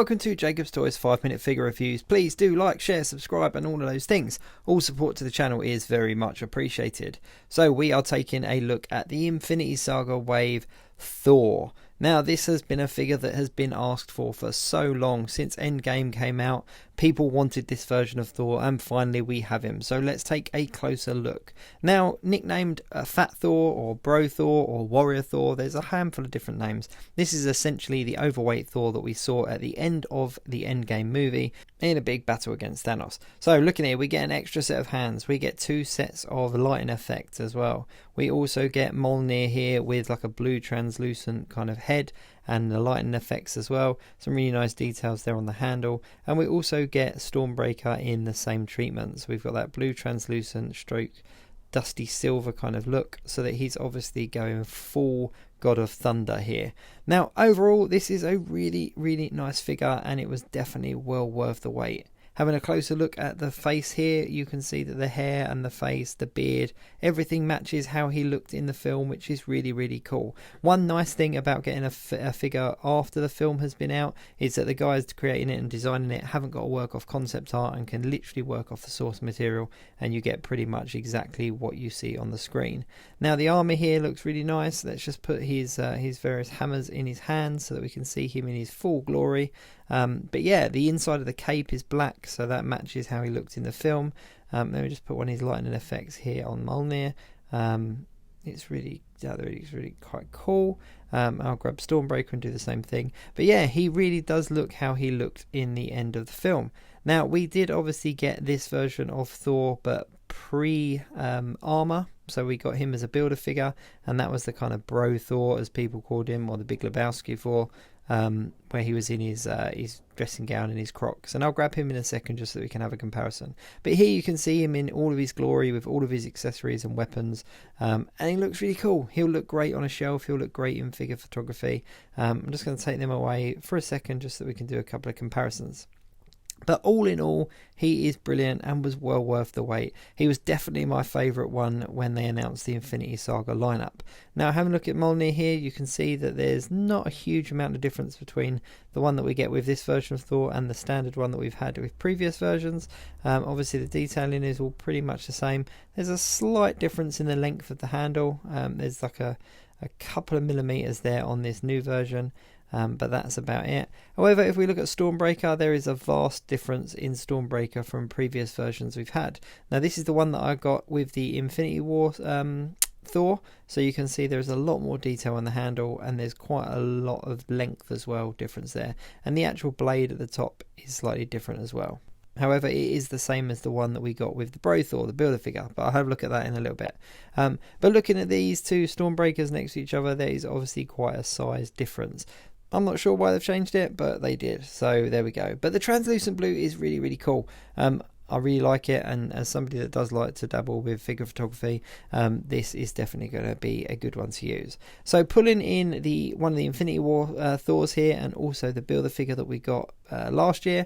welcome to Jacob's Toys 5-minute figure reviews. Please do like, share, subscribe and all of those things. All support to the channel is very much appreciated. So we are taking a look at the Infinity Saga Wave Thor. Now this has been a figure that has been asked for so long. Since Endgame came out, people wanted this version of Thor and finally we have him. So let's take a closer look. Now nicknamed Fat Thor or Bro Thor or Warrior Thor, there's a handful of different names. This is essentially the overweight Thor that we saw at the end of the Endgame movie in a big battle against Thanos. So looking here, we get an extra set of hands. We get 2 sets of lighting effects as well. We also get Mjolnir here with like a blue translucent kind of head and the lighting effects as well. Some really nice details there on the handle. And we also get Stormbreaker in the same treatment. So we've got that blue translucent stroke dusty silver kind of look, so that he's obviously going full God of Thunder here. Now overall this is a really nice figure and it was definitely well worth the wait. Having a closer look at the face here, you can see that the hair and the face, the beard, everything matches how he looked in the film, which is really cool. One nice thing about getting a figure after the film has been out is that the guys creating it and designing it haven't got to work off concept art and can literally work off the source material, and you get pretty much exactly what you see on the screen. Now the armor here looks really nice. Let's just put his various hammers in his hands so that we can see him in his full glory. But yeah, the inside of the cape is black, so that matches how he looked in the film. Let me just put one of his lightning effects here on Mjolnir. It's really quite cool. I'll grab Stormbreaker and do the same thing. But yeah, he really does look how he looked in the end of the film. Now we did obviously get this version of Thor, but pre-armor. So we got him as a builder figure, and that was the kind of Bro Thor, as people called him, or the Big Lebowski Thor. Where he was in his dressing gown and his Crocs, and I'll grab him in a second just so that we can have a comparison. But here you can see him in all of his glory with all of his accessories and weapons, and he looks really cool. He'll look great on a shelf, he'll look great in figure photography. I'm just going to take them away for a second just so that we can do a couple of comparisons. But all in all, he is brilliant and was well worth the wait. He was definitely my favourite one when they announced the Infinity Saga lineup. Now having a look at Mjolnir here, you can see that there's not a huge amount of difference between the one that we get with this version of Thor and the standard one that we've had with previous versions. Obviously the detailing is all pretty much the same. There's a slight difference in the length of the handle. There's like a couple of millimeters there on this new version. But that's about it. However, if we look at Stormbreaker, there is a vast difference in Stormbreaker from previous versions we've had. Now this is the one that I got with the Infinity War Thor, so you can see there's a lot more detail on the handle and there's quite a lot of length as well, difference there. And the actual blade at the top is slightly different as well. However, it is the same as the one that we got with the Bro Thor, the builder figure, but I'll have a look at that in a little bit. But looking at these two Stormbreakers next to each other, there is obviously quite a size difference. I'm not sure why they've changed it, but they did. So there we go. But the translucent blue is really cool. I really like it, and as somebody that does like to dabble with figure photography, this is definitely going to be a good one to use. So pulling in one of the Infinity War Thors here, and also the builder figure that we got last year,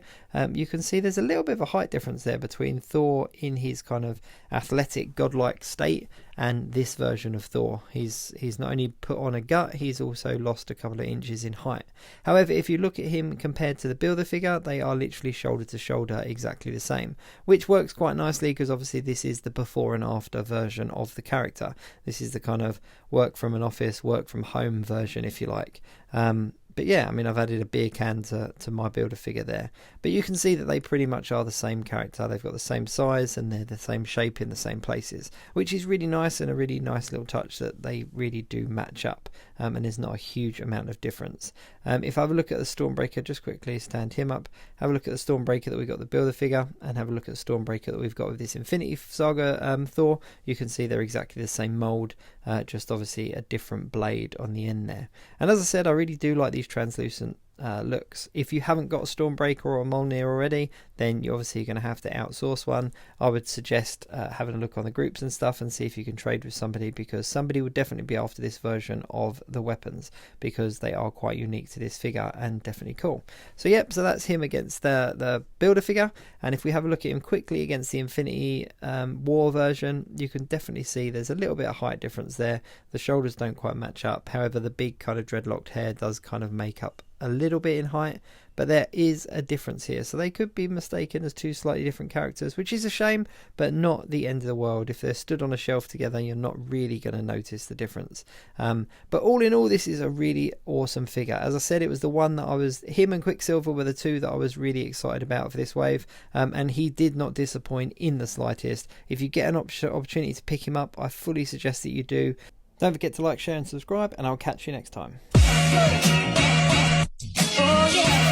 you can see there's a little bit of a height difference there between Thor in his kind of athletic godlike state and this version of Thor. He's not only put on a gut, he's also lost a couple of inches in height. However, if you look at him compared to the builder figure, they are literally shoulder to shoulder exactly the same, which works quite nicely because obviously this is the before and after version of the character. This is the kind of work from an office, work from home version, if you like. But yeah, I mean, I've added a beer can to my builder figure there. But you can see that they pretty much are the same character. They've got the same size and they're the same shape in the same places, which is really nice and a really nice little touch that they really do match up. And there's not a huge amount of difference. If I have a look at the Stormbreaker, just quickly stand him up, have a look at the Stormbreaker that we got the builder figure, and have a look at the Stormbreaker that we've got with this Infinity Saga Thor. You can see they're exactly the same mould, just obviously a different blade on the end there. And as I said, I really do like these translucent looks. If you haven't got a Stormbreaker or a Mjolnir already, then you're obviously going to have to outsource one. I would suggest having a look on the groups and stuff and see if you can trade with somebody, because somebody would definitely be after this version of the weapons because they are quite unique to this figure and definitely cool. So yep, so that's him against the builder figure, and if we have a look at him quickly against the Infinity War version, you can definitely see there's a little bit of height difference there. The shoulders don't quite match up, however the big kind of dreadlocked hair does kind of make up a little bit in height, but there is a difference here, so they could be mistaken as two slightly different characters, which is a shame, but not the end of the world. If they're stood on a shelf together, you're not really going to notice the difference. But all in all, this is a really awesome figure. As I said, it was the one that him and Quicksilver were the two that I was really excited about for this wave, and he did not disappoint in the slightest. If you get an opportunity to pick him up, I fully suggest that you do. Don't forget to like, share and subscribe, and I'll catch you next time. Oh, yeah.